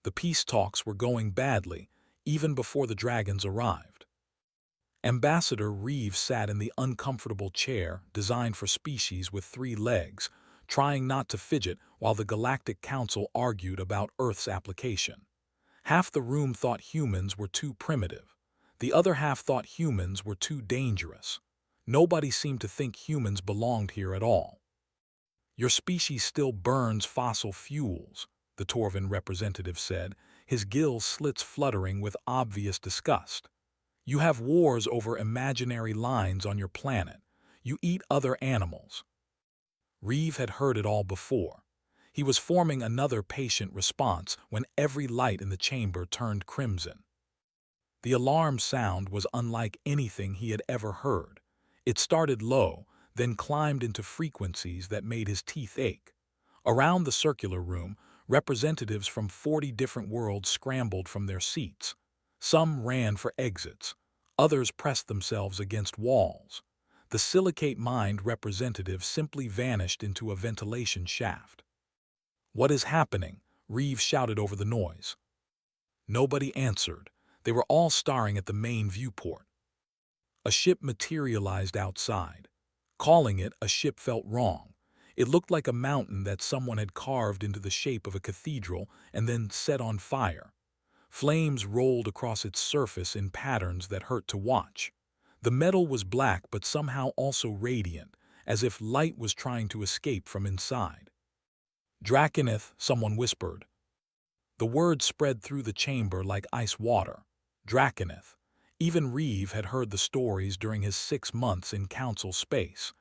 The peace talks were going badly, even before the dragons arrived. Ambassador Reeve sat in the uncomfortable chair designed for species with 3 legs, trying not to fidget while the Galactic Council argued about Earth's application. Half the room thought humans were too primitive. The other half thought humans were too dangerous. Nobody seemed to think humans belonged here at all. "Your species still burns fossil fuels," the Torvan representative said, his gill slits fluttering with obvious disgust. "You have wars over imaginary lines on your planet. You eat other animals." Reeve had heard it all before. He was forming another patient response when every light in the chamber turned crimson. The alarm sound was unlike anything he had ever heard. It started low, then climbed into frequencies that made his teeth ache. Around the circular room, representatives from 40 different worlds scrambled from their seats. Some ran for exits. Others pressed themselves against walls. The silicate mind representative simply vanished into a ventilation shaft. "What is happening?" Reeve shouted over the noise. Nobody answered. They were all staring at the main viewport. A ship materialized outside. Calling it a ship felt wrong. It looked like a mountain that someone had carved into the shape of a cathedral and then set on fire. Flames rolled across its surface in patterns that hurt to watch. The metal was black but somehow also radiant, as if light was trying to escape from inside. "Draconith," someone whispered. The word spread through the chamber like ice water. Draconith. Even Reeve had heard the stories during his 6 months in Council space.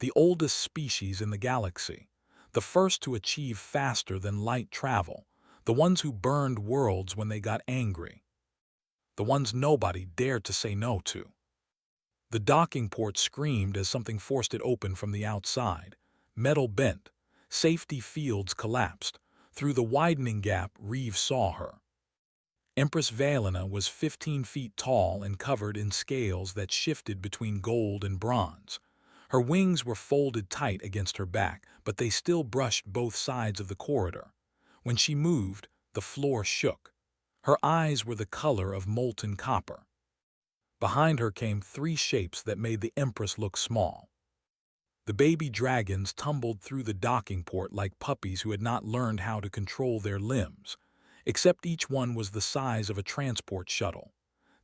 The oldest species in the galaxy. The first to achieve faster-than-light travel. The ones who burned worlds when they got angry. The ones nobody dared to say no to. The docking port screamed as something forced it open from the outside. Metal bent. Safety fields collapsed. Through the widening gap, Reeve saw her. Empress Valena was 15 feet tall and covered in scales that shifted between gold and bronze. Her wings were folded tight against her back, but they still brushed both sides of the corridor. When she moved, the floor shook. Her eyes were the color of molten copper. Behind her came 3 shapes that made the Empress look small. The baby dragons tumbled through the docking port like puppies who had not learned how to control their limbs, except each one was the size of a transport shuttle.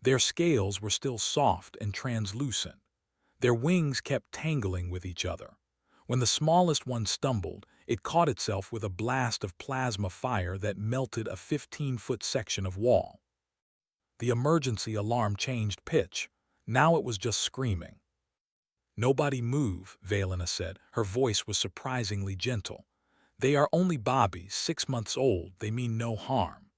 Their scales were still soft and translucent. Their wings kept tangling with each other. When the smallest one stumbled, it caught itself with a blast of plasma fire that melted a 15-foot section of wall. The emergency alarm changed pitch. Now it was just screaming. "Nobody move," Valena said. Her voice was surprisingly gentle. "They are only bobbies, 6 months old. They mean no harm."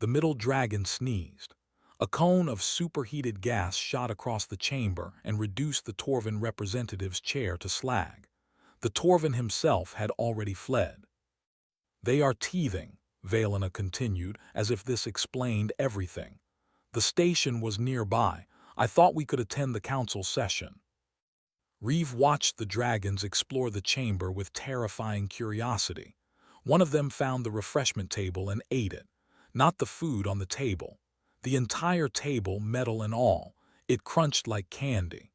The middle dragon sneezed. A cone of superheated gas shot across the chamber and reduced the Torvan representative's chair to slag. The Torvan himself had already fled. "They are teething," Valena continued, as if this explained everything. "The station was nearby. I thought we could attend the council session." Reeve watched the dragons explore the chamber with terrifying curiosity. One of them found the refreshment table and ate it. Not the food on the table. The entire table, metal and all. It crunched like candy.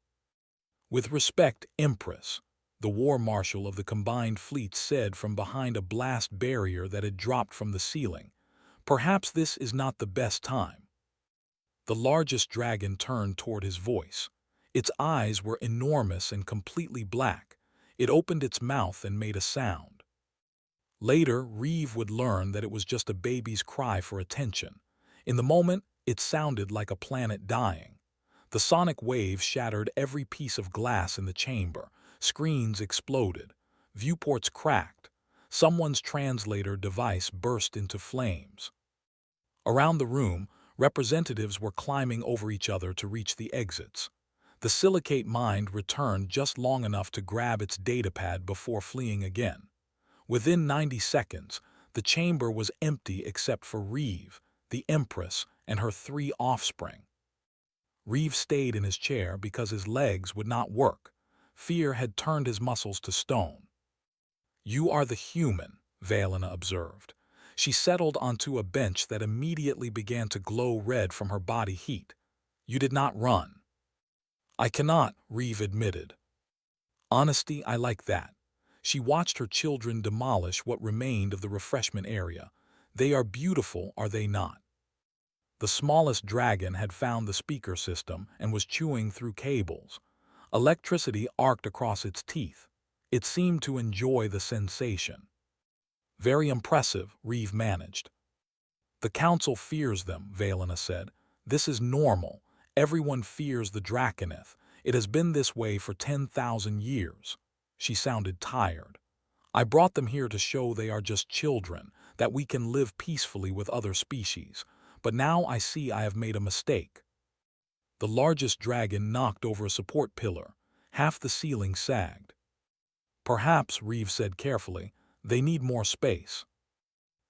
"With respect, Empress," the war marshal of the combined fleet said from behind a blast barrier that had dropped from the ceiling. "Perhaps this is not the best time." The largest dragon turned toward his voice. Its eyes were enormous and completely black. It opened its mouth and made a sound. Later, Reeve would learn that it was just a baby's cry for attention. In the moment, it sounded like a planet dying. The sonic wave shattered every piece of glass in the chamber. Screens exploded. Viewports cracked. Someone's translator device burst into flames. Around the room, representatives were climbing over each other to reach the exits. The silicate mind returned just long enough to grab its datapad before fleeing again. Within 90 seconds, the chamber was empty except for Reeve, the Empress, and her 3 offspring. Reeve stayed in his chair because his legs would not work. Fear had turned his muscles to stone. "You are the human," Valena observed. She settled onto a bench that immediately began to glow red from her body heat. "You did not run." "I cannot," Reeve admitted. Honesty, I like that. She watched her children demolish what remained of the refreshment area. They are beautiful, are they not? The smallest dragon had found the speaker system and was chewing through cables. Electricity arced across its teeth. It seemed to enjoy the sensation. "Very impressive," Reeve managed. "The council fears them," Valena said. "This is normal. Everyone fears the Draconeth. It has been this way for 10,000 years." She sounded tired. "I brought them here to show they are just children, that we can live peacefully with other species. But now I see I have made a mistake." The largest dragon knocked over a support pillar. Half the ceiling sagged. "Perhaps," Reeve said carefully, "they need more space."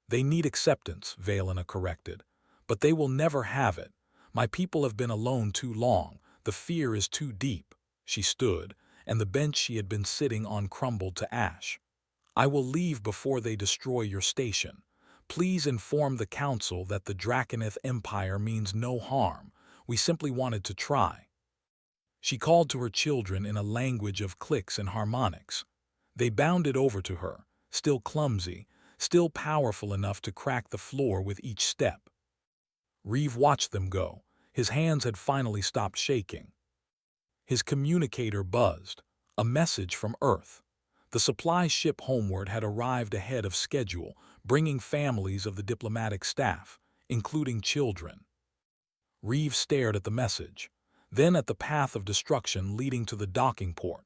"They need acceptance," Valena corrected. "But they will never have it. My people have been alone too long. The fear is too deep." She stood, and the bench she had been sitting on crumbled to ash. "I will leave before they destroy your station. Please inform the council that the Draconeth Empire means no harm. We simply wanted to try." She called to her children in a language of clicks and harmonics. They bounded over to her, still clumsy, still powerful enough to crack the floor with each step. Reeve watched them go. His hands had finally stopped shaking. His communicator buzzed. A message from Earth. The supply ship homeward had arrived ahead of schedule, bringing families of the diplomatic staff, including children. Reeve stared at the message, then at the path of destruction leading to the docking port.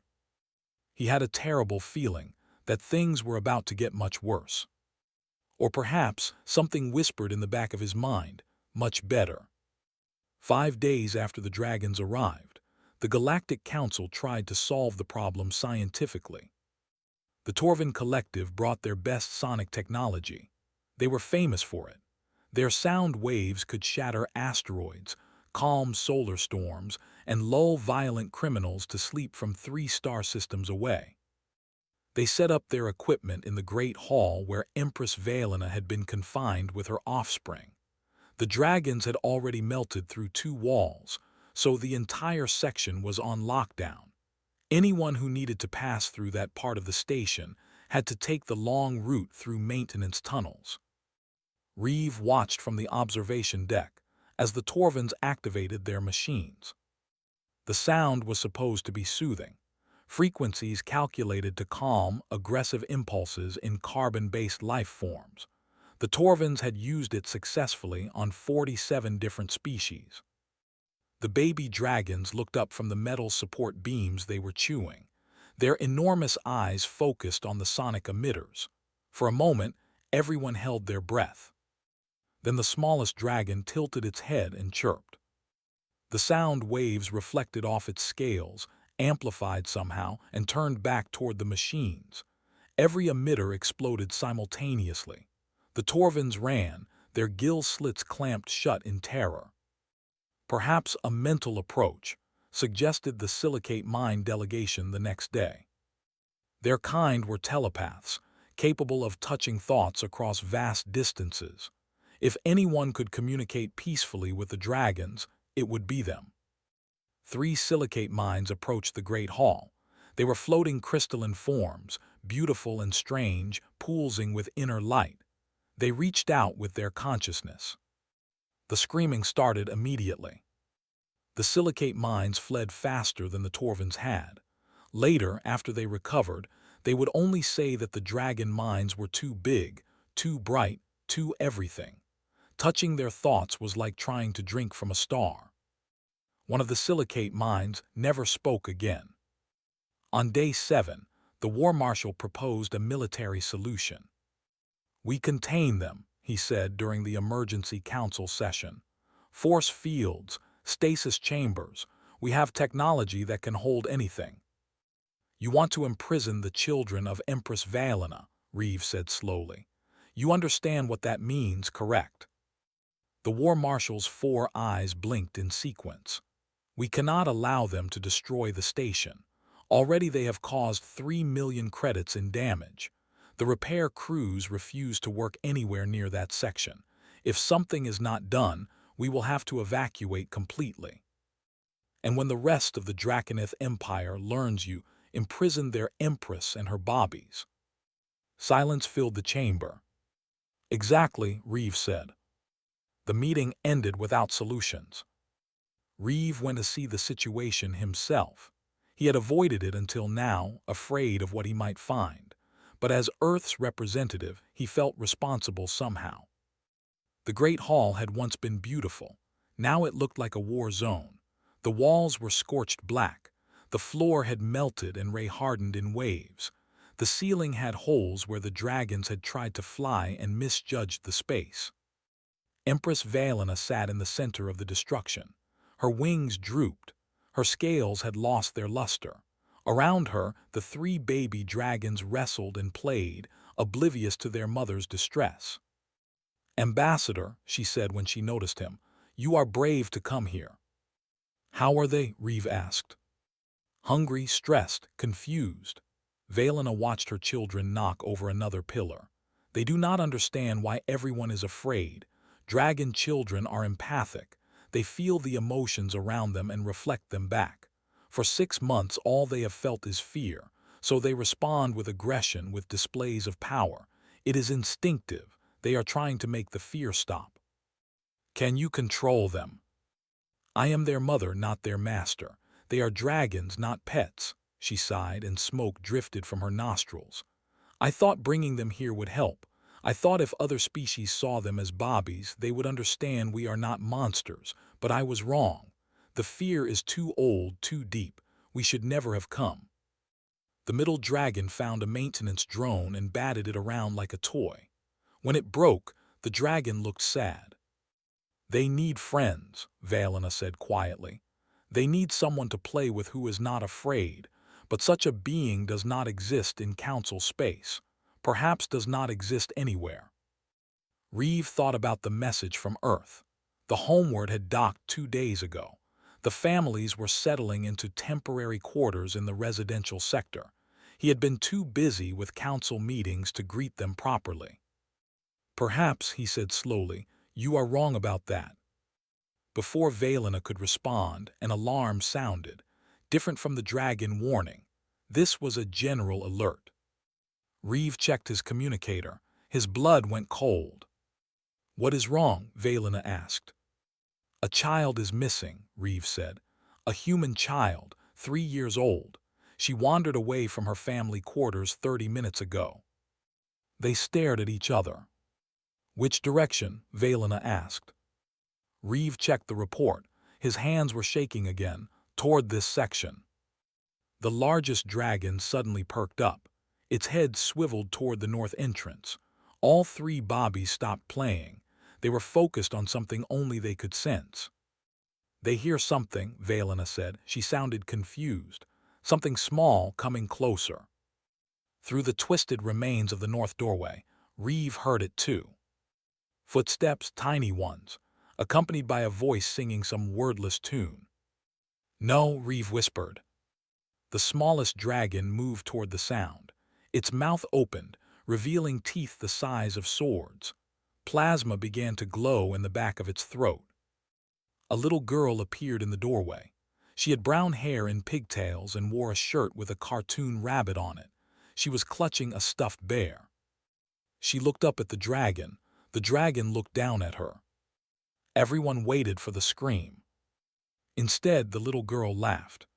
He had a terrible feeling that things were about to get much worse. Or perhaps something whispered in the back of his mind, much better. 5 days after the dragons arrived, the Galactic Council tried to solve the problem scientifically. The Torvin Collective brought their best sonic technology. They were famous for it. Their sound waves could shatter asteroids, calm solar storms, and lull violent criminals to sleep from 3 star systems away. They set up their equipment in the Great Hall where Empress Valena had been confined with her offspring. The dragons had already melted through 2 walls, so the entire section was on lockdown. Anyone who needed to pass through that part of the station had to take the long route through maintenance tunnels. Reeve watched from the observation deck as the Torvins activated their machines. The sound was supposed to be soothing, frequencies calculated to calm aggressive impulses in carbon-based life forms. The Torvins had used it successfully on 47 different species. The baby dragons looked up from the metal support beams they were chewing, their enormous eyes focused on the sonic emitters. For a moment, everyone held their breath. Then the smallest dragon tilted its head and chirped. The sound waves reflected off its scales, amplified somehow, and turned back toward the machines. Every emitter exploded simultaneously. The Torvins ran, their gill slits clamped shut in terror. Perhaps a mental approach, suggested the Silicate Mind delegation the next day. Their kind were telepaths, capable of touching thoughts across vast distances. If anyone could communicate peacefully with the dragons, it would be them. 3 silicate minds approached the Great Hall. They were floating crystalline forms, beautiful and strange, pulsing with inner light. They reached out with their consciousness. The screaming started immediately. The silicate minds fled faster than the Torvins had. Later, after they recovered, they would only say that the dragon minds were too big, too bright, too everything. Touching their thoughts was like trying to drink from a star. One of the silicate minds never spoke again. On day 7, the War Marshal proposed a military solution. "We contain them," he said during the emergency council session. "Force fields, stasis chambers, we have technology that can hold anything." "You want to imprison the children of Empress Valena," Reeve said slowly. "You understand what that means, correct?" The War Marshal's 4 eyes blinked in sequence. "We cannot allow them to destroy the station. Already they have caused 3 million credits in damage. The repair crews refuse to work anywhere near that section. If something is not done, we will have to evacuate completely. And when the rest of the Draconith Empire learns you imprisoned their Empress and her bobbies. Silence filled the chamber. Exactly, Reeve said. The meeting ended without solutions. Reeve went to see the situation himself. He had avoided it until now, afraid of what he might find. But as Earth's representative, he felt responsible somehow. The Great Hall had once been beautiful. Now it looked like a war zone. The walls were scorched black. The floor had melted and ray-hardened in waves. The ceiling had holes where the dragons had tried to fly and misjudged the space. Empress Valena sat in the center of the destruction. Her wings drooped. Her scales had lost their luster. Around her, the three baby dragons wrestled and played, oblivious to their mother's distress. "Ambassador," she said when she noticed him, "you are brave to come here." "How are they?" Reeve asked. Hungry, stressed, confused. Valena watched her children knock over another pillar. They do not understand why everyone is afraid. Dragon children are empathic. They feel the emotions around them and reflect them back. For 6 months all they have felt is fear, so they respond with aggression, with displays of power. It is instinctive. They are trying to make the fear stop. "Can you control them?" "I am their mother, not their master. They are dragons, not pets." She sighed, and smoke drifted from her nostrils. "I thought bringing them here would help. I thought if other species saw them as bobbies, they would understand we are not monsters, but I was wrong. The fear is too old, too deep. We should never have come." The middle dragon found a maintenance drone and batted it around like a toy. When it broke, the dragon looked sad. "They need friends," Valena said quietly. "They need someone to play with who is not afraid, but such a being does not exist in council space. Perhaps does not exist anywhere." Reeve thought about the message from Earth. The Homeward had docked 2 days ago. The families were settling into temporary quarters in the residential sector. He had been too busy with council meetings to greet them properly. "Perhaps," he said slowly, "you are wrong about that." Before Valena could respond, an alarm sounded, different from the dragon warning. This was a general alert. Reeve checked his communicator. His blood went cold. "What is wrong?" Valena asked. "A child is missing," Reeve said. "A human child, 3 years old. She wandered away from her family quarters 30 minutes ago." They stared at each other. "Which direction?" Valena asked. Reeve checked the report. His hands were shaking again. "Toward this section." The largest dragon suddenly perked up. Its head swiveled toward the north entrance. All 3 bobbies stopped playing. They were focused on something only they could sense. "They hear something," Valena said. She sounded confused. "Something small coming closer." Through the twisted remains of the north doorway, Reeve heard it too. Footsteps, tiny ones, accompanied by a voice singing some wordless tune. "No," Reeve whispered. The smallest dragon moved toward the sound. Its mouth opened, revealing teeth the size of swords. Plasma began to glow in the back of its throat. A little girl appeared in the doorway. She had brown hair and pigtails and wore a shirt with a cartoon rabbit on it. She was clutching a stuffed bear. She looked up at the dragon. The dragon looked down at her. Everyone waited for the scream. Instead, the little girl laughed.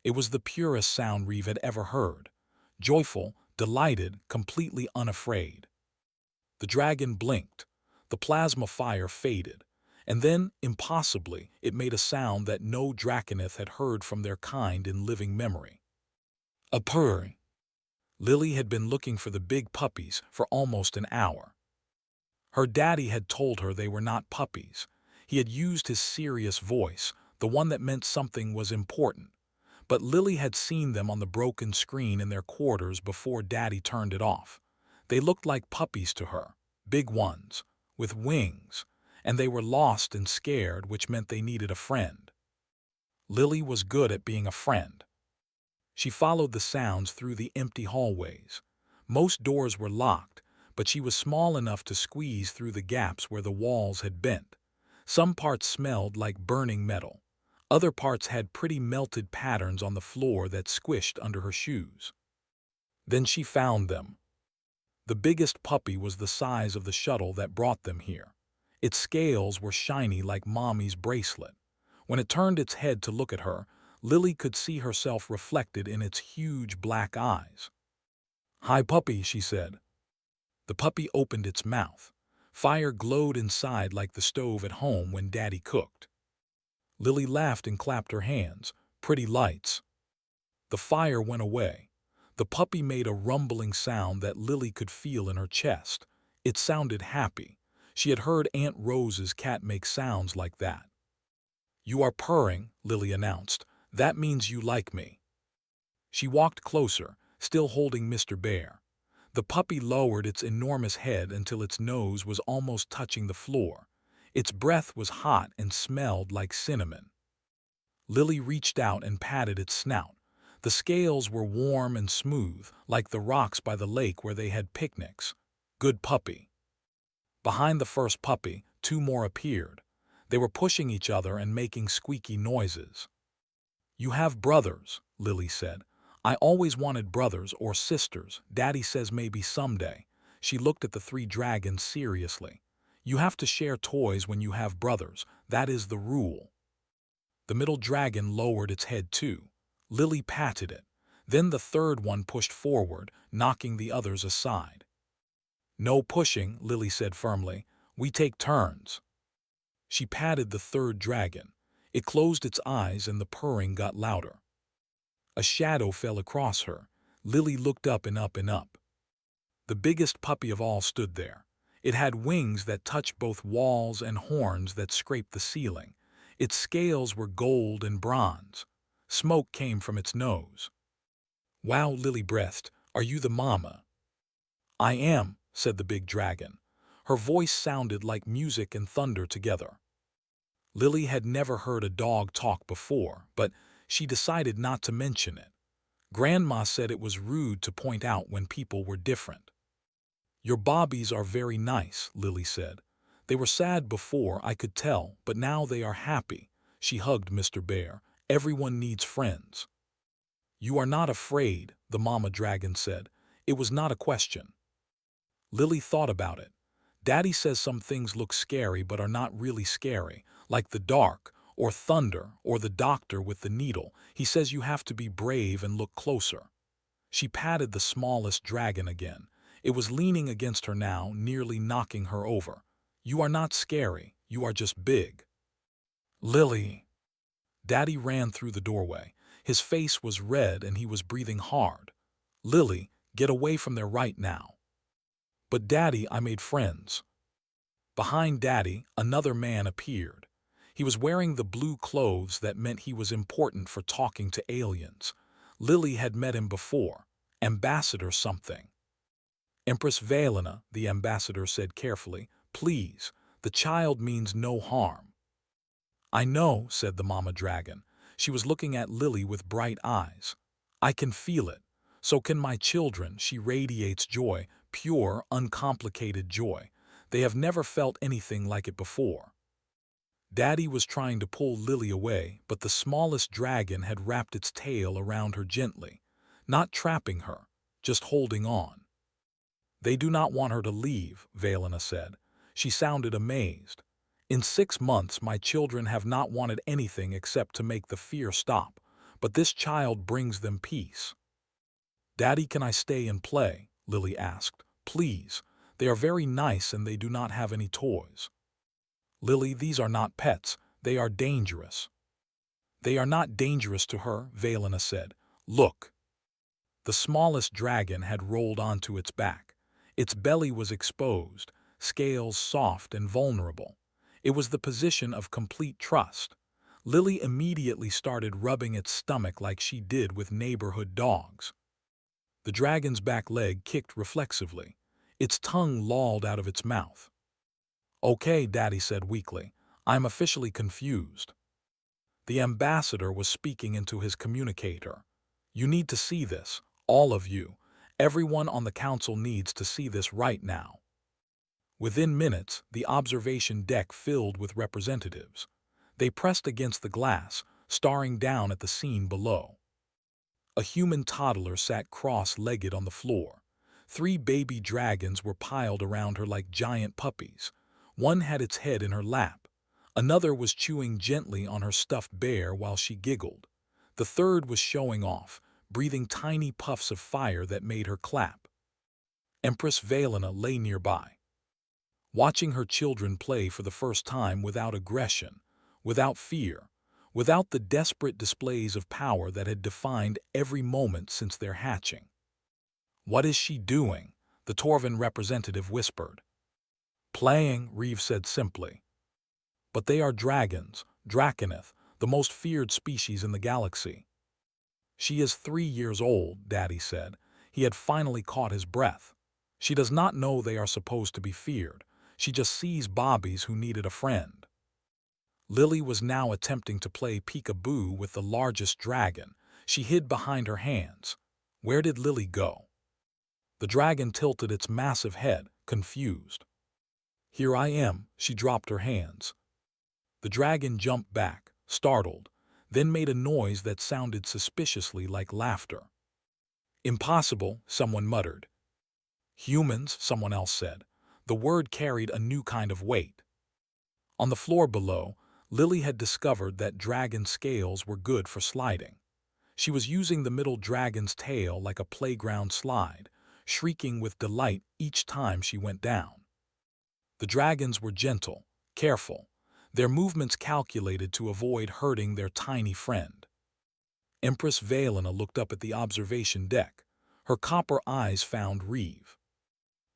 It was the purest sound Reeve had ever heard. Joyful, delighted, completely unafraid. The dragon blinked. The plasma fire faded. And then, impossibly, it made a sound that no Draconith had heard from their kind in living memory. A purr. Lily had been looking for the big puppies for almost an hour. Her daddy had told her they were not puppies. He had used his serious voice, the one that meant something was important. But Lily had seen them on the broken screen in their quarters before Daddy turned it off. They looked like puppies to her, big ones, with wings, and they were lost and scared, which meant they needed a friend. Lily was good at being a friend. She followed the sounds through the empty hallways. Most doors were locked, but she was small enough to squeeze through the gaps where the walls had bent. Some parts smelled like burning metal. Other parts had pretty melted patterns on the floor that squished under her shoes. Then she found them. The biggest puppy was the size of the shuttle that brought them here. Its scales were shiny like Mommy's bracelet. When it turned its head to look at her, Lily could see herself reflected in its huge black eyes. "Hi, puppy," she said. The puppy opened its mouth. Fire glowed inside like the stove at home when Daddy cooked. Lily laughed and clapped her hands. Pretty lights. The fire went away. The puppy made a rumbling sound that Lily could feel in her chest. It sounded happy. She had heard Aunt Rose's cat make sounds like that. "You are purring," Lily announced. "That means you like me." She walked closer, still holding Mr. Bear. The puppy lowered its enormous head until its nose was almost touching the floor. Its breath was hot and smelled like cinnamon. Lily reached out and patted its snout. The scales were warm and smooth, like the rocks by the lake where they had picnics. Good puppy. Behind the first puppy, two more appeared. They were pushing each other and making squeaky noises. "You have brothers," Lily said. "I always wanted brothers or sisters. Daddy says maybe someday." She looked at the three dragons seriously. "You have to share toys when you have brothers. That is the rule." The middle dragon lowered its head too. Lily patted it. Then the third one pushed forward, knocking the others aside. "No pushing," Lily said firmly. "We take turns." She patted the third dragon. It closed its eyes and the purring got louder. A shadow fell across her. Lily looked up and up and up. The biggest puppy of all stood there. It had wings that touched both walls and horns that scraped the ceiling. Its scales were gold and bronze. Smoke came from its nose. "Wow," Lily breathed. "Are you the mama?" "I am," said the big dragon. Her voice sounded like music and thunder together. Lily had never heard a dog talk before, but she decided not to mention it. Grandma said it was rude to point out when people were different. "Your bobbies are very nice," Lily said. "They were sad before, I could tell, but now they are happy." She hugged Mr. Bear. "Everyone needs friends." "You are not afraid," the mama dragon said. It was not a question. Lily thought about it. Daddy says some things look scary but are not really scary, like the dark, or thunder, or the doctor with the needle. He says you have to be brave and look closer. She patted the smallest dragon again. It was leaning against her now, nearly knocking her over. "You are not scary, you are just big." "Lily." Daddy ran through the doorway. His face was red and he was breathing hard. "Lily, get away from there right now." "But Daddy, I made friends." Behind Daddy, another man appeared. He was wearing the blue clothes that meant he was important for talking to aliens. Lily had met him before. Ambassador something. "Empress Valena," the ambassador said carefully. "Please, the child means no harm." "I know," said the mama dragon. She was looking at Lily with bright eyes. "I can feel it. So can my children." She radiates joy, pure, uncomplicated joy. They have never felt anything like it before. Daddy was trying to pull Lily away, but the smallest dragon had wrapped its tail around her gently, not trapping her, just holding on. "They do not want her to leave," Valena said. She sounded amazed. "In 6 months my children have not wanted anything except to make the fear stop, but this child brings them peace." "Daddy, can I stay and play?" Lily asked. "Please. They are very nice and they do not have any toys." "Lily, these are not pets. They are dangerous." "They are not dangerous to her," Valena said. "Look." The smallest dragon had rolled onto its back. Its belly was exposed, scales soft and vulnerable. It was the position of complete trust. Lily immediately started rubbing its stomach like she did with neighborhood dogs. The dragon's back leg kicked reflexively. Its tongue lolled out of its mouth. "Okay," Daddy said weakly. "I'm officially confused." The ambassador was speaking into his communicator. "You need to see this, all of you. Everyone on the council needs to see this right now. Within minutes, the observation deck filled with representatives. They pressed against the glass, staring down at the scene below. A human toddler sat cross-legged on the floor. 3 baby dragons were piled around her like giant puppies. One had its head in her lap. Another was chewing gently on her stuffed bear while she giggled. The third was showing off, breathing tiny puffs of fire that made her clap. Empress Valena lay nearby, watching her children play for the first time without aggression, without fear, without the desperate displays of power that had defined every moment since their hatching. "What is she doing?" the Torvan representative whispered. "Playing," Reeve said simply. "But they are dragons, Draconeth, the most feared species in the galaxy." "She is 3 years old," Daddy said. He had finally caught his breath. "She does not know they are supposed to be feared. She just sees bobbies who needed a friend." Lily was now attempting to play peekaboo with the largest dragon. She hid behind her hands. Where did Lily go? The dragon tilted its massive head, confused. "Here I am," she dropped her hands. The dragon jumped back, startled, then made a noise that sounded suspiciously like laughter. "Impossible," someone muttered. "Humans," someone else said. The word carried a new kind of weight. On the floor below, Lily had discovered that dragon scales were good for sliding. She was using the middle dragon's tail like a playground slide, shrieking with delight each time she went down. The dragons were gentle, careful, their movements calculated to avoid hurting their tiny friend. Empress Valena looked up at the observation deck. Her copper eyes found Reeve.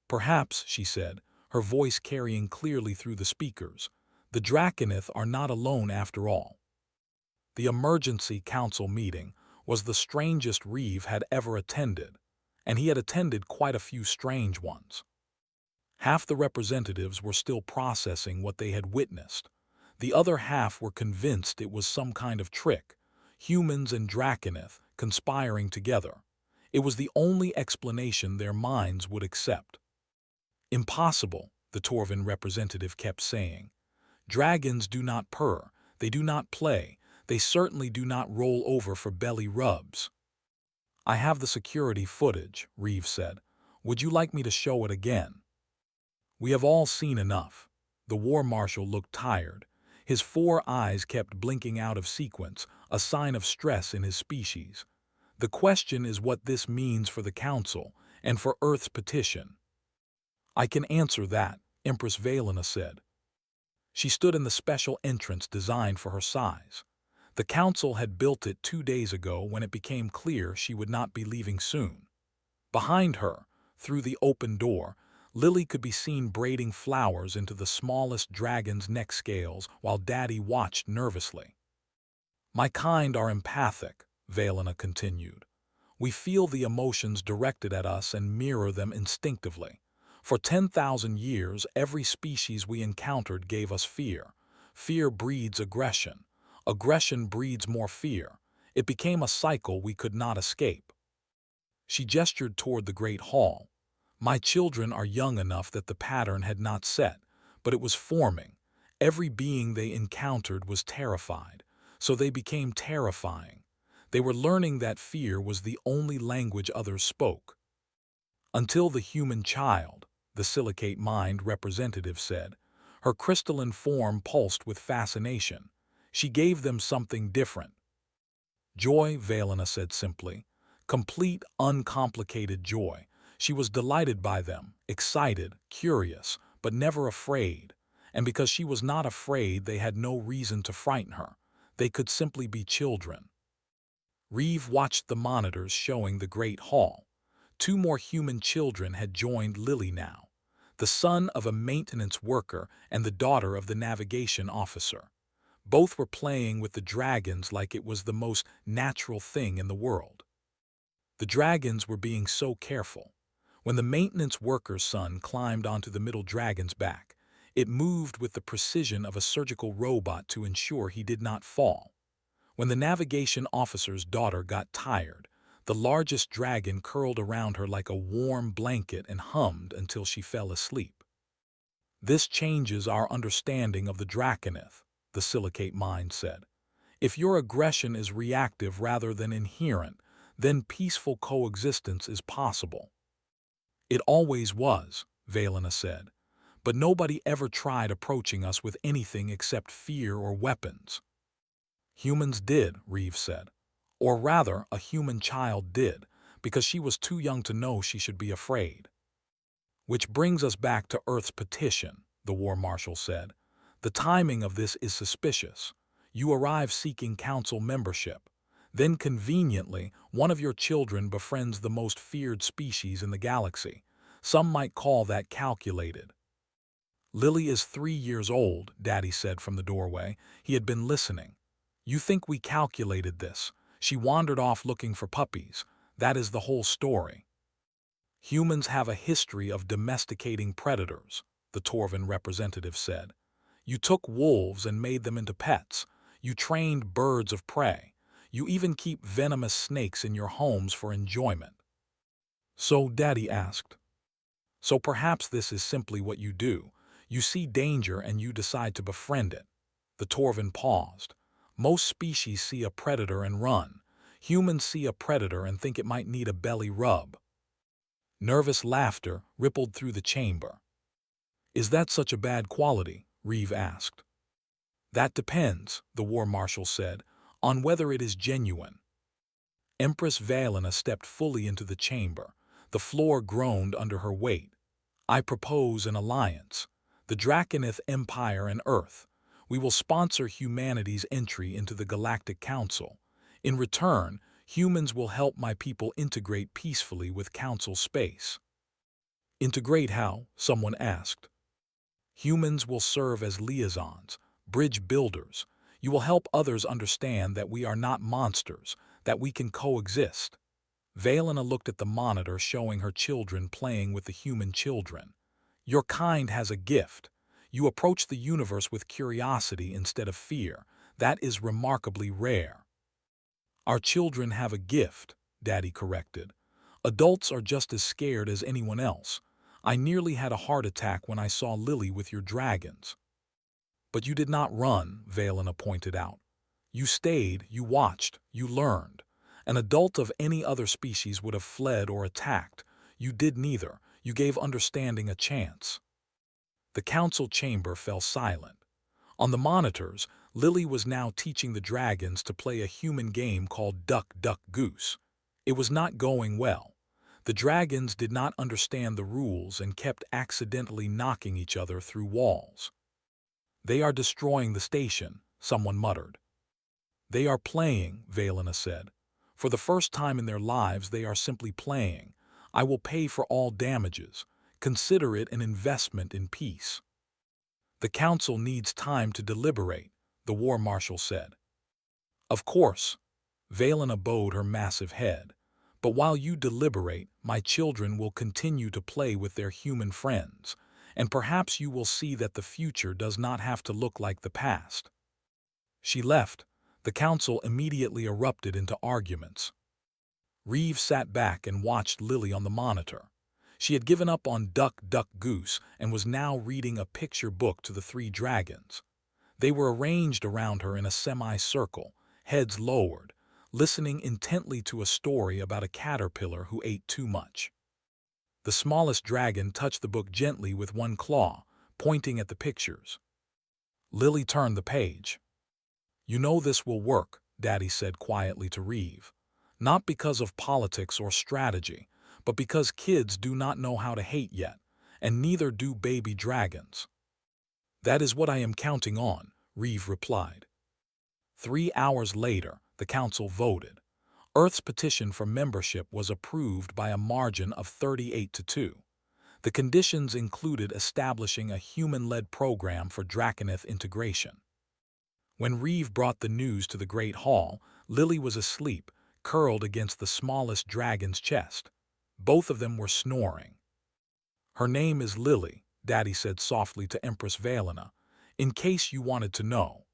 "Perhaps," she said, her voice carrying clearly through the speakers, "the Draconeth are not alone after all." The emergency council meeting was the strangest Reeve had ever attended, and he had attended quite a few strange ones. Half the representatives were still processing what they had witnessed. The other half were convinced it was some kind of trick, humans and Draconeth conspiring together. It was the only explanation their minds would accept. "Impossible," the Torvan representative kept saying. "Dragons do not purr, they do not play, they certainly do not roll over for belly rubs." "I have the security footage," Reeve said. "Would you like me to show it again?" "We have all seen enough." The war marshal looked tired. His 4 eyes kept blinking out of sequence, a sign of stress in his species. "The question is what this means for the Council and for Earth's petition." "I can answer that," Empress Valena said. She stood in the special entrance designed for her size. The Council had built it 2 days ago when it became clear she would not be leaving soon. Behind her, through the open door, Lily could be seen braiding flowers into the smallest dragon's neck scales while Daddy watched nervously. "My kind are empathic," Valena continued. "We feel the emotions directed at us and mirror them instinctively. For 10,000 years, every species we encountered gave us fear. Fear breeds aggression. Aggression breeds more fear. It became a cycle we could not escape." She gestured toward the great hall. "My children are young enough that the pattern had not set, but it was forming. Every being they encountered was terrified, so they became terrifying. They were learning that fear was the only language others spoke. Until the human child," the silicate mind representative said. Her crystalline form pulsed with fascination. "She gave them something different." "Joy," Valena said simply. "Complete, uncomplicated joy. She was delighted by them, excited, curious, but never afraid. And because she was not afraid, they had no reason to frighten her. They could simply be children." Reeve watched the monitors showing the great hall. 2 more human children had joined Lily now, the son of a maintenance worker and the daughter of the navigation officer. Both were playing with the dragons like it was the most natural thing in the world. The dragons were being so careful. When the maintenance worker's son climbed onto the middle dragon's back, it moved with the precision of a surgical robot to ensure he did not fall. When the navigation officer's daughter got tired, The largest dragon curled around her like a warm blanket and hummed until she fell asleep. "This changes our understanding of the Draconith," the silicate mind said. "If your aggression is reactive rather than inherent, then peaceful coexistence is possible." "It always was," Valena said, "but nobody ever tried approaching us with anything except fear or weapons." "Humans did," Reeve said. "Or rather, a human child did, because she was too young to know she should be afraid." "Which brings us back to Earth's petition," the War Marshal said. "The timing of this is suspicious. You arrive seeking council membership. Then conveniently, one of your children befriends the most feared species in the galaxy. Some might call that calculated." "Lily is 3 years old," Daddy said from the doorway. He had been listening. "You think we calculated this? She wandered off looking for puppies. That is the whole story." "Humans have a history of domesticating predators," the Torvan representative said. "You took wolves and made them into pets. You trained birds of prey. You even keep venomous snakes in your homes for enjoyment." "So," Daddy asked, "so perhaps this is simply what you do. You see danger and you decide to befriend it." The Torvan paused. "Most species see a predator and run. Humans see a predator and think it might need a belly rub." Nervous laughter rippled through the chamber. "Is that such a bad quality?" Reeve asked. "That depends," the War Marshal said, "on whether it is genuine." Empress Valena stepped fully into the chamber. The floor groaned under her weight. "I propose an alliance. The Draconith Empire and Earth. We will sponsor humanity's entry into the Galactic Council. In return, humans will help my people integrate peacefully with Council space." "Integrate how?" someone asked. "Humans will serve as liaisons, bridge builders. You will help others understand that we are not monsters, that we can coexist." Valena looked at the monitor showing her children playing with the human children. "Your kind has a gift. You approach the universe with curiosity instead of fear. That is remarkably rare." "Our children have a gift," Daddy corrected. "Adults are just as scared as anyone else. I nearly had a heart attack when I saw Lily with your dragons." "But you did not run," Valena pointed out. "You stayed, you watched, you learned. An adult of any other species would have fled or attacked. You did neither. You gave understanding a chance." The council chamber fell silent. On the monitors, Lily was now teaching the dragons to play a human game called Duck, Duck, Goose. It was not going well. The dragons did not understand the rules and kept accidentally knocking each other through walls. "They are destroying the station," someone muttered. "They are playing," Valena said. "For the first time in their lives they are simply playing. I will pay for all damages. Consider it an investment in peace." "The council needs time to deliberate," the War Marshal said. "Of course," Valena bowed her massive head. "But while you deliberate, my children will continue to play with their human friends, and perhaps you will see that the future does not have to look like the past." She left. The council immediately erupted into arguments. Reeve sat back and watched Lily on the monitor. She had given up on Duck, Duck, Goose and was now reading a picture book to the three dragons. They were arranged around her in a semicircle, heads lowered, listening intently to a story about a caterpillar who ate too much. The smallest dragon touched the book gently with one claw, pointing at the pictures. Lily turned the page. "You know this will work," Daddy said quietly to Reeve. "Not because of politics or strategy, but because kids do not know how to hate yet, and neither do baby dragons." "That is what I am counting on," Reeve replied. 3 hours later, the council voted. Earth's petition for membership was approved by a margin of 38-2. The conditions included establishing a human-led program for Draconith integration. When Reeve brought the news to the Great Hall, Lily was asleep, curled against the smallest dragon's chest. Both of them were snoring. "Her name is Lily," Daddy said softly to Empress Valena, "in case you wanted to know."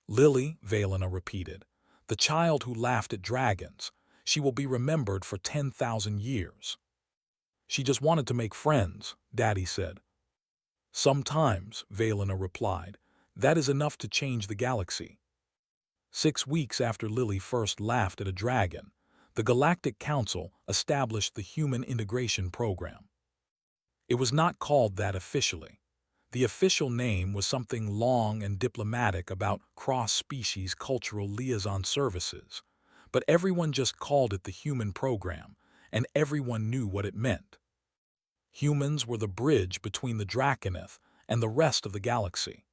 "Lily," Valena repeated. "The child who laughed at dragons. She will be remembered for 10,000 years. She just wanted to make friends, Daddy said. Sometimes, Valena replied, that is enough to change the galaxy. 6 weeks after Lily first laughed at a dragon, the Galactic Council established the Human Integration Program. It was not called that officially. The official name was something long and diplomatic about cross-species cultural liaison services, but everyone just called it the Human Program, and everyone knew what it meant. Humans were the bridge between the Draconith and the rest of the galaxy.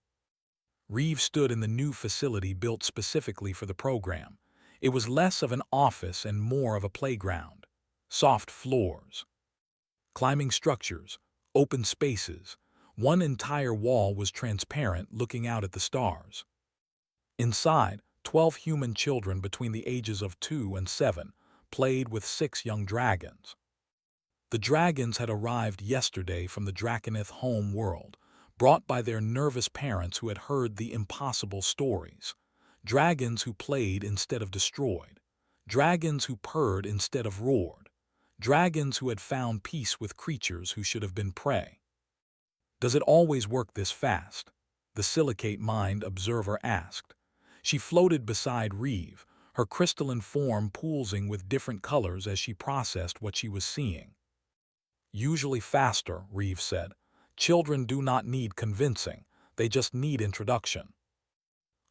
Reeve stood in the new facility built specifically for the program. It was less of an office and more of a playground. Soft floors, climbing structures, open spaces. One entire wall was transparent, looking out at the stars. Inside, 12 human children between the ages of 2 and 7 played with 6 young dragons. The dragons had arrived yesterday from the Draconith home world, brought by their nervous parents who had heard the impossible stories. Dragons who played instead of destroyed. Dragons who purred instead of roared. Dragons who had found peace with creatures who should have been prey. Does it always work this fast? The silicate mind observer asked. She floated beside Reeve, her crystalline form pulsing with different colors as she processed what she was seeing. Usually faster, Reeve said. Children do not need convincing, they just need introduction.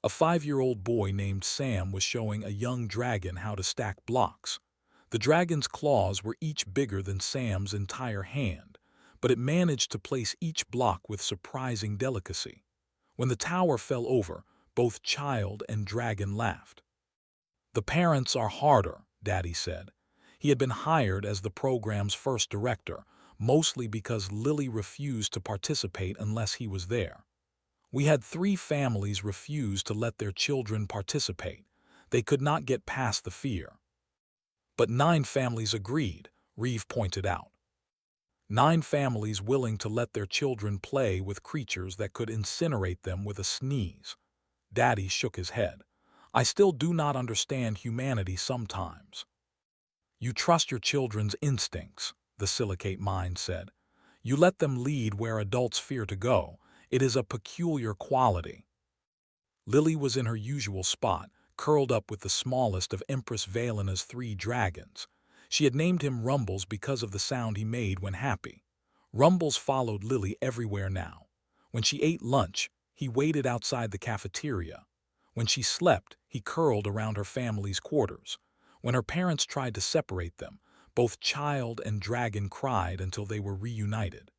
A 5-year-old boy named Sam was showing a young dragon how to stack blocks. The dragon's claws were each bigger than Sam's entire hand, but it managed to place each block with surprising delicacy. When the tower fell over, both child and dragon laughed. The parents are harder, Daddy said. He had been hired as the program's first director, mostly because Lily refused to participate unless he was there. We had 3 families refuse to let their children participate. They could not get past the fear. But 9 families agreed, Reeve pointed out. 9 families willing to let their children play with creatures that could incinerate them with a sneeze. Daddy shook his head. I still do not understand humanity sometimes. You trust your children's instincts, the silicate mind said. You let them lead where adults fear to go. It is a peculiar quality. Lily was in her usual spot, curled up with the smallest of Empress Valena's 3 dragons. She had named him Rumbles because of the sound he made when happy. Rumbles followed Lily everywhere now. When she ate lunch, he waited outside the cafeteria. When she slept, he curled around her family's quarters. When her parents tried to separate them, both child and dragon cried until they were reunited.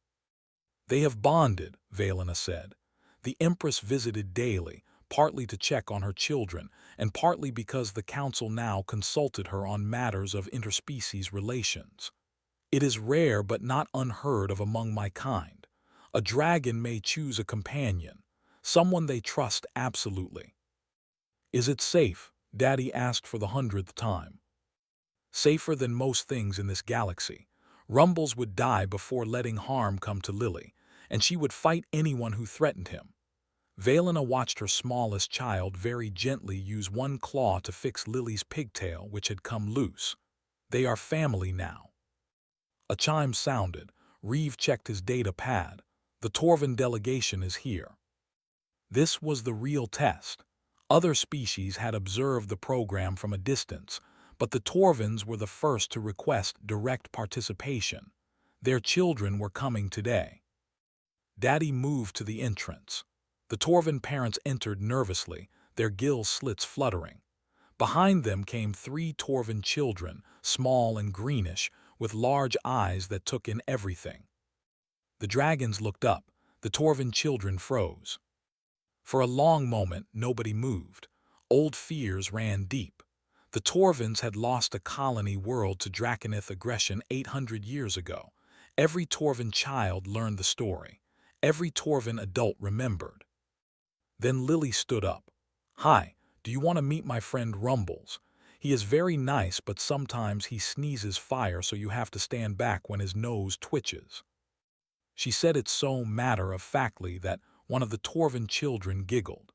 They have bonded, Valena said. The Empress visited daily, partly to check on her children, and partly because the council now consulted her on matters of interspecies relations. It is rare but not unheard of among my kind. A dragon may choose a companion, someone they trust absolutely. Is it safe? Daddy asked for the 100th time. Safer than most things in this galaxy. Rumbles would die before letting harm come to Lily, and she would fight anyone who threatened him. Valena watched her smallest child very gently use one claw to fix Lily's pigtail, which had come loose. They are family now. A chime sounded. Reeve checked his data pad. The Torvan delegation is here. This was the real test. Other species had observed the program from a distance, but the Torvans were the first to request direct participation. Their children were coming today. Daddy moved to the entrance. The Torvan parents entered nervously, their gill slits fluttering. Behind them came 3 Torvan children, small and greenish, with large eyes that took in everything. The dragons looked up. The Torvan children froze. For a long moment, nobody moved. Old fears ran deep. The Torvans had lost a colony world to Draconith aggression 800 years ago. Every Torvan child learned the story. Every Torvan adult remembered. Then Lily stood up. Hi, do you want to meet my friend Rumbles? He is very nice, but sometimes he sneezes fire, so you have to stand back when his nose twitches. She said it so matter-of-factly that one of the Torvan children giggled.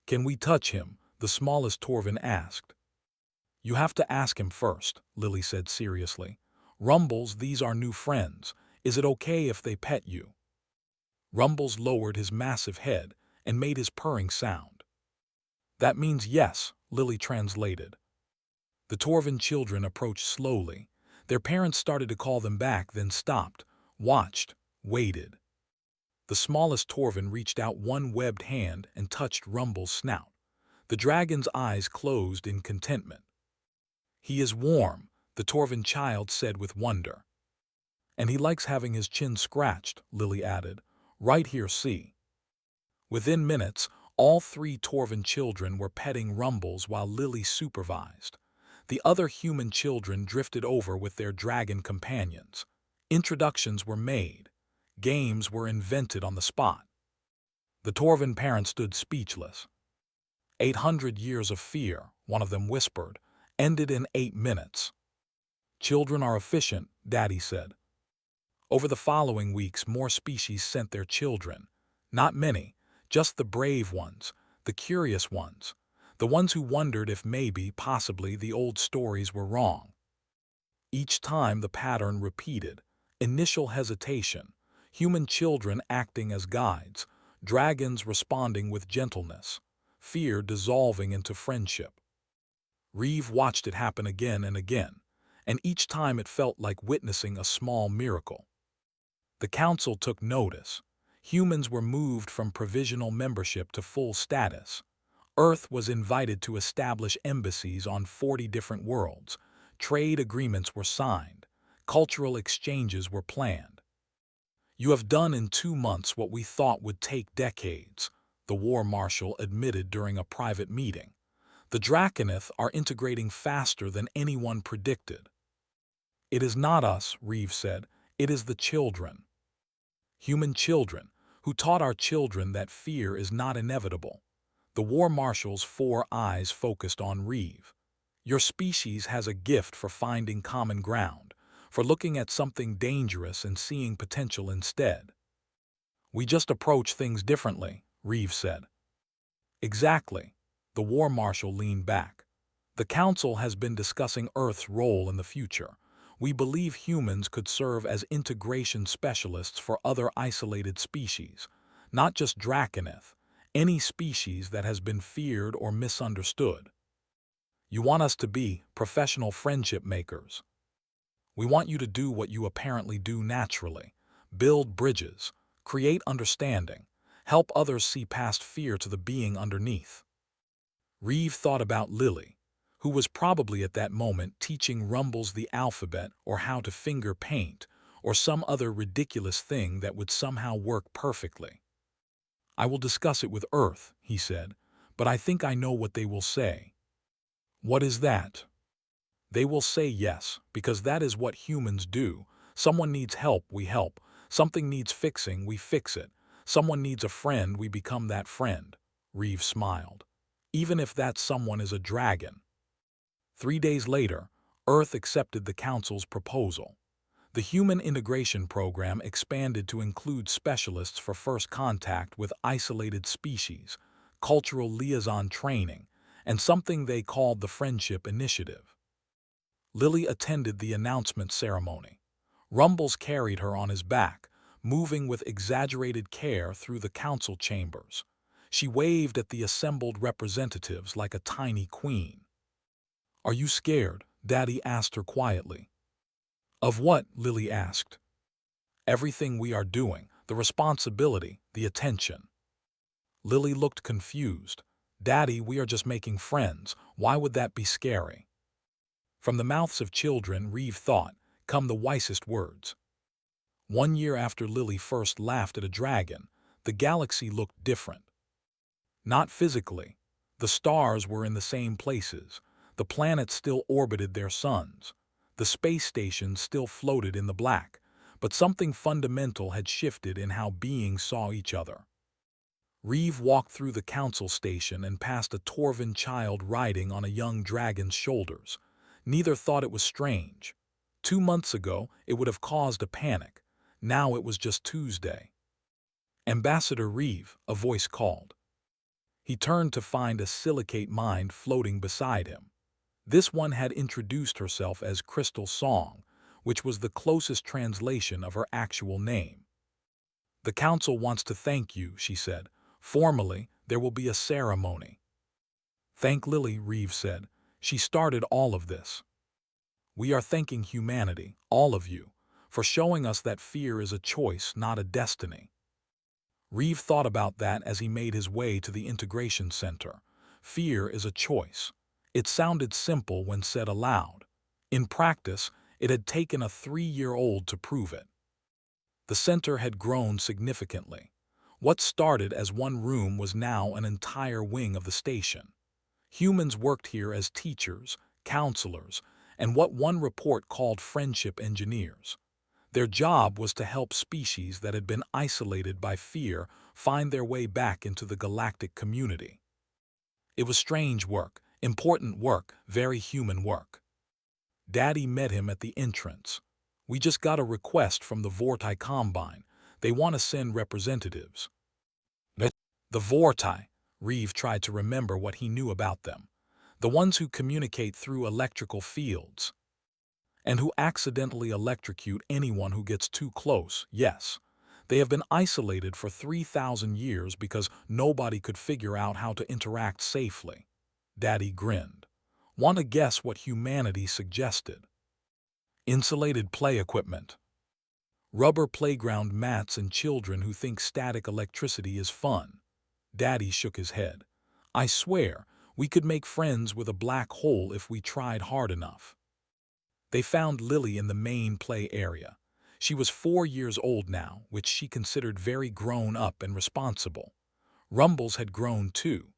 Can we touch him? The smallest Torvan asked. You have to ask him first, Lily said seriously. Rumbles, these are new friends. Is it okay if they pet you? Rumbles lowered his massive head and made his purring sound. That means yes, Lily translated. The Torvin children approached slowly. Their parents started to call them back, then stopped, watched, waited. The smallest Torvin reached out one webbed hand and touched Rumble's snout. The dragon's eyes closed in contentment. He is warm, the Torvin child said with wonder. And he likes having his chin scratched, Lily added. Right here, see. Within minutes, all three Torvin children were petting Rumbles while Lily supervised. The other human children drifted over with their dragon companions. Introductions were made. Games were invented on the spot. The Torvin parents stood speechless. 800 years of fear, one of them whispered, ended in 8 minutes. Children are efficient, Daddy said. Over the following weeks, more species sent their children. Not many, just the brave ones, the curious ones, the ones who wondered if maybe, possibly, the old stories were wrong. Each time the pattern repeated. Initial hesitation, human children acting as guides, dragons responding with gentleness, fear dissolving into friendship. Reeve watched it happen again and again, and each time it felt like witnessing a small miracle. The council took notice. Humans were moved from provisional membership to full status. Earth was invited to establish embassies on 40 different worlds. Trade agreements were signed. Cultural exchanges were planned. You have done in 2 months what we thought would take decades, the war marshal admitted during a private meeting. The Draconith are integrating faster than anyone predicted. It is not us, Reeve said. It is the children. Human children, who taught our children that fear is not inevitable. The war marshal's 4 eyes focused on Reeve. Your species has a gift for finding common ground, for looking at something dangerous and seeing potential instead. We just approach things differently, Reeve said. Exactly. The war marshal leaned back. The council has been discussing Earth's role in the future. We believe humans could serve as integration specialists for other isolated species, not just Draconith, any species that has been feared or misunderstood. You want us to be professional friendship makers. We want you to do what you apparently do naturally, build bridges, create understanding, help others see past fear to the being underneath. Reeve thought about Lily, who was probably at that moment teaching Rumbles the alphabet or how to finger paint or some other ridiculous thing that would somehow work perfectly. I will discuss it with Earth, he said, but I think I know what they will say. What is that? They will say yes, because that is what humans do. Someone needs help, we help. Something needs fixing, we fix it. Someone needs a friend, we become that friend. Reeve smiled. Even if that someone is a dragon. 3 days later, Earth accepted the Council's proposal. The Human Integration Program expanded to include specialists for first contact with isolated species, cultural liaison training, and something they called the Friendship Initiative. Lily attended the announcement ceremony. Rumbles carried her on his back, moving with exaggerated care through the council chambers. She waved at the assembled representatives like a tiny queen. Are you scared? Daddy asked her quietly. Of what? Lily asked. Everything we are doing, the responsibility, the attention. Lily looked confused. Daddy, we are just making friends. Why would that be scary? From the mouths of children, Reeve thought, come the wisest words. 1 year after Lily first laughed at a dragon, the galaxy looked different. Not physically. The stars were in the same places. The planets still orbited their suns. The space stations still floated in the black, but something fundamental had shifted in how beings saw each other. Reeve walked through the council station and passed a Torvin child riding on a young dragon's shoulders. Neither thought it was strange. 2 months ago, it would have caused a panic. Now it was just Tuesday. Ambassador Reeve, a voice called. He turned to find a silicate mind floating beside him. This one had introduced herself as Crystal Song, which was the closest translation of her actual name. "The council wants to thank you," she said. "Formally, there will be a ceremony." "Thank Lily," Reeve said. "She started all of this." "We are thanking humanity, all of you, for showing us that fear is a choice, not a destiny." Reeve thought about that as he made his way to the integration center. Fear is a choice. It sounded simple when said aloud. In practice, it had taken a 3-year-old to prove it. The center had grown significantly. What started as one room was now an entire wing of the station. Humans worked here as teachers, counselors, and what one report called friendship engineers. Their job was to help species that had been isolated by fear find their way back into the galactic community. It was strange work, important work, very human work. Daddy met him at the entrance. "We just got a request from the Vorti Combine. They want to send representatives." The Vorti, Reeve tried to remember what he knew about them. The ones who communicate through electrical fields. And who accidentally electrocute anyone who gets too close, yes. They have been isolated for 3,000 years because nobody could figure out how to interact safely. Daddy grinned. "Want to guess what humanity suggested?" Insulated play equipment. Rubber playground mats and children who think static electricity is fun. Daddy shook his head. "I swear, we could make friends with a black hole if we tried hard enough." They found Lily in the main play area. She was 4 years old now, which she considered very grown up and responsible. Rumbles had grown too.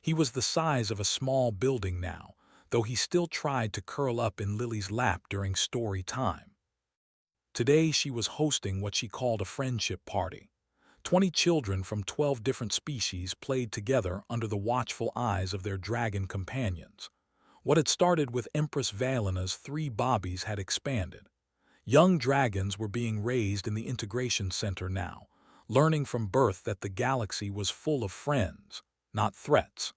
He was the size of a small building now, though he still tried to curl up in Lily's lap during story time. Today she was hosting what she called a friendship party. 20 children from 12 different species played together under the watchful eyes of their dragon companions. What had started with Empress Valena's 3 bobbies had expanded. Young dragons were being raised in the integration center now, learning from birth that the galaxy was full of friends, not threats.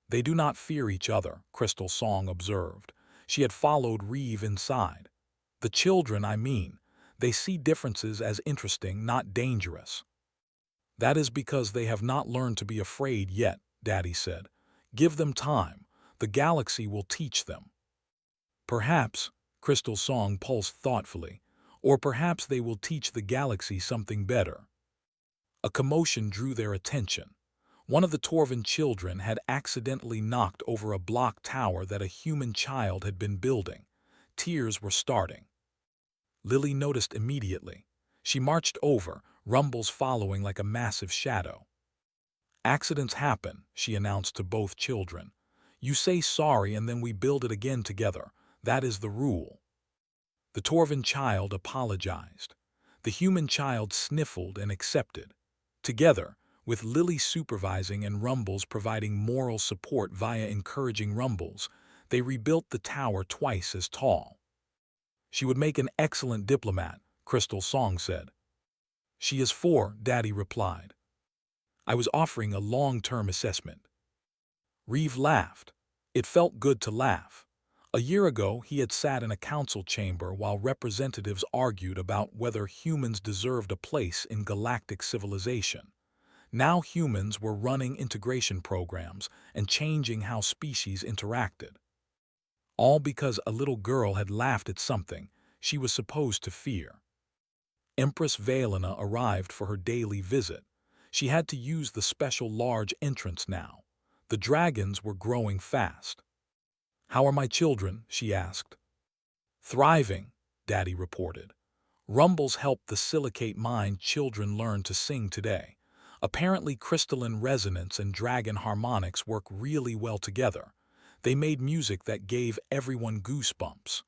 "They do not fear each other," Crystal Song observed. She had followed Reeve inside. "The children, I mean, they see differences as interesting, not dangerous." "That is because they have not learned to be afraid yet," Daddy said. "Give them time. The galaxy will teach them." "Perhaps," Crystal Song pulsed thoughtfully, "or perhaps they will teach the galaxy something better." A commotion drew their attention. One of the Torvan children had accidentally knocked over a block tower that a human child had been building. Tears were starting. Lily noticed immediately. She marched over, Rumbles following like a massive shadow. "Accidents happen," she announced to both children. "You say sorry and then we build it again together. That is the rule." The Torvan child apologized. The human child sniffled and accepted. Together, with Lily supervising and Rumbles providing moral support via encouraging Rumbles, they rebuilt the tower twice as tall. "She would make an excellent diplomat," Crystal Song said. "She is 4, Daddy replied. "I was offering a long-term assessment." Reeve laughed. It felt good to laugh. A year ago, he had sat in a council chamber while representatives argued about whether humans deserved a place in galactic civilization. Now humans were running integration programs and changing how species interacted. All because a little girl had laughed at something she was supposed to fear. Empress Valena arrived for her daily visit. She had to use the special large entrance now. The dragons were growing fast. "How are my children?" she asked. "Thriving," Daddy reported. Rumbles helped the silicate mind children learn to sing today. Apparently crystalline resonance and dragon harmonics work really well together. They made music that gave everyone goosebumps.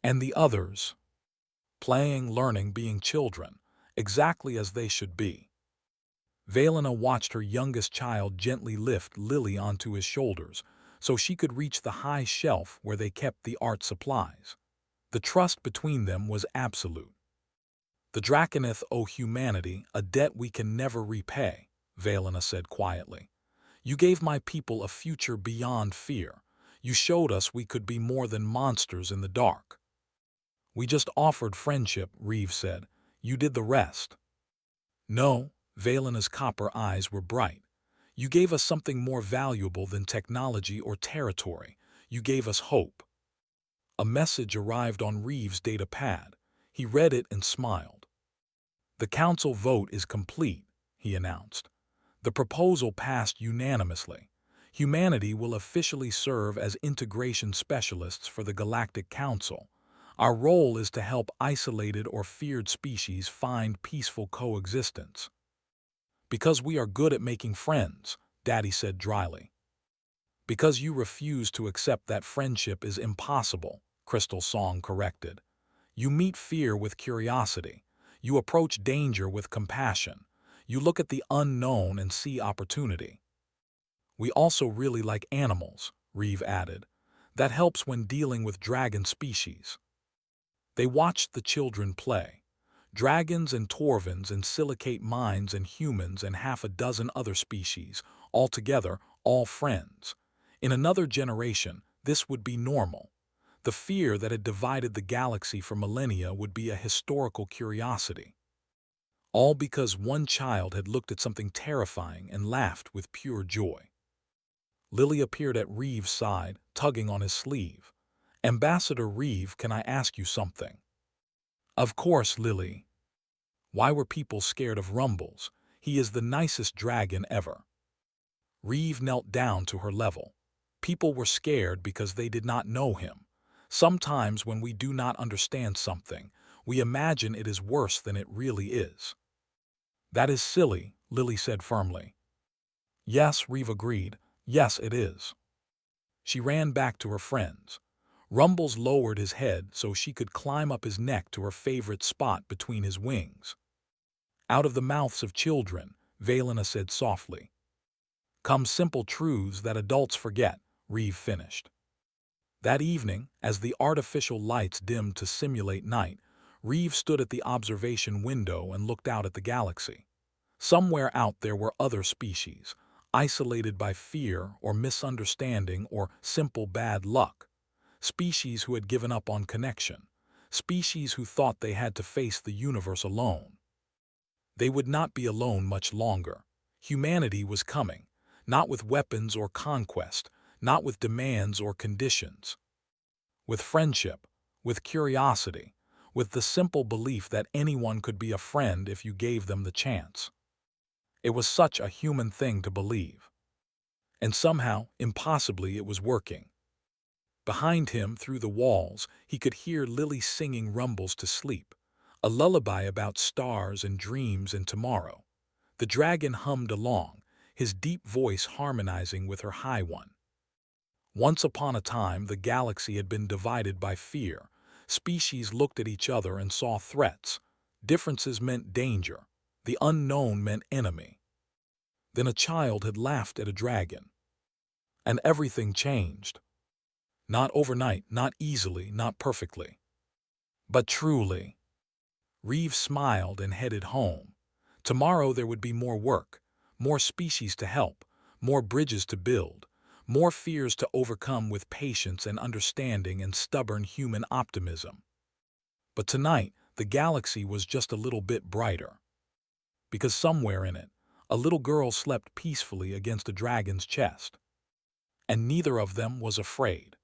And the others? Playing, learning, being children, exactly as they should be. Valena watched her youngest child gently lift Lily onto his shoulders so she could reach the high shelf where they kept the art supplies. The trust between them was absolute. "The Draconeth owe humanity a debt we can never repay," Valena said quietly. "You gave my people a future beyond fear. You showed us we could be more than monsters in the dark. We just offered friendship, Reeve said. You did the rest. No, Valena's copper eyes were bright. You gave us something more valuable than technology or territory. You gave us hope. A message arrived on Reeve's data pad. He read it and smiled. The council vote is complete, he announced. The proposal passed unanimously. Humanity will officially serve as integration specialists for the Galactic Council. Our role is to help isolated or feared species find peaceful coexistence. Because we are good at making friends, Daddy said dryly. Because you refuse to accept that friendship is impossible, Crystal Song corrected. You meet fear with curiosity. You approach danger with compassion. You look at the unknown and see opportunity. We also really like animals, Reeve added. That helps when dealing with dragon species. They watched the children play. Dragons and Torvins and silicate mines and humans and half a dozen other species, all together, all friends. In another generation, this would be normal. The fear that had divided the galaxy for millennia would be a historical curiosity. All because one child had looked at something terrifying and laughed with pure joy. Lily appeared at Reeve's side, tugging on his sleeve. Ambassador Reeve, can I ask you something? Of course, Lily. Why were people scared of Rumbles? He is the nicest dragon ever. Reeve knelt down to her level. People were scared because they did not know him. Sometimes when we do not understand something, we imagine it is worse than it really is. That is silly, Lily said firmly. Yes, Reeve agreed. Yes, it is. She ran back to her friends. Rumbles lowered his head so she could climb up his neck to her favorite spot between his wings. Out of the mouths of children, Valena said softly. Come simple truths that adults forget, Reeve finished. That evening, as the artificial lights dimmed to simulate night, Reeve stood at the observation window and looked out at the galaxy. Somewhere out there were other species, isolated by fear or misunderstanding or simple bad luck. Species who had given up on connection. Species who thought they had to face the universe alone. They would not be alone much longer. Humanity was coming, not with weapons or conquest, not with demands or conditions. With friendship, with curiosity, with the simple belief that anyone could be a friend if you gave them the chance. It was such a human thing to believe. And somehow, impossibly, it was working. Behind him, through the walls, he could hear Lily singing Rumbles to sleep, a lullaby about stars and dreams and tomorrow. The dragon hummed along, his deep voice harmonizing with her high one. Once upon a time, the galaxy had been divided by fear. Species looked at each other and saw threats. Differences meant danger. The unknown meant enemy. Then a child had laughed at a dragon. And everything changed. Not overnight, not easily, not perfectly. But truly. Reeve smiled and headed home. Tomorrow there would be more work, more species to help, more bridges to build, more fears to overcome with patience and understanding and stubborn human optimism. But tonight, the galaxy was just a little bit brighter. Because somewhere in it, a little girl slept peacefully against a dragon's chest. And neither of them was afraid.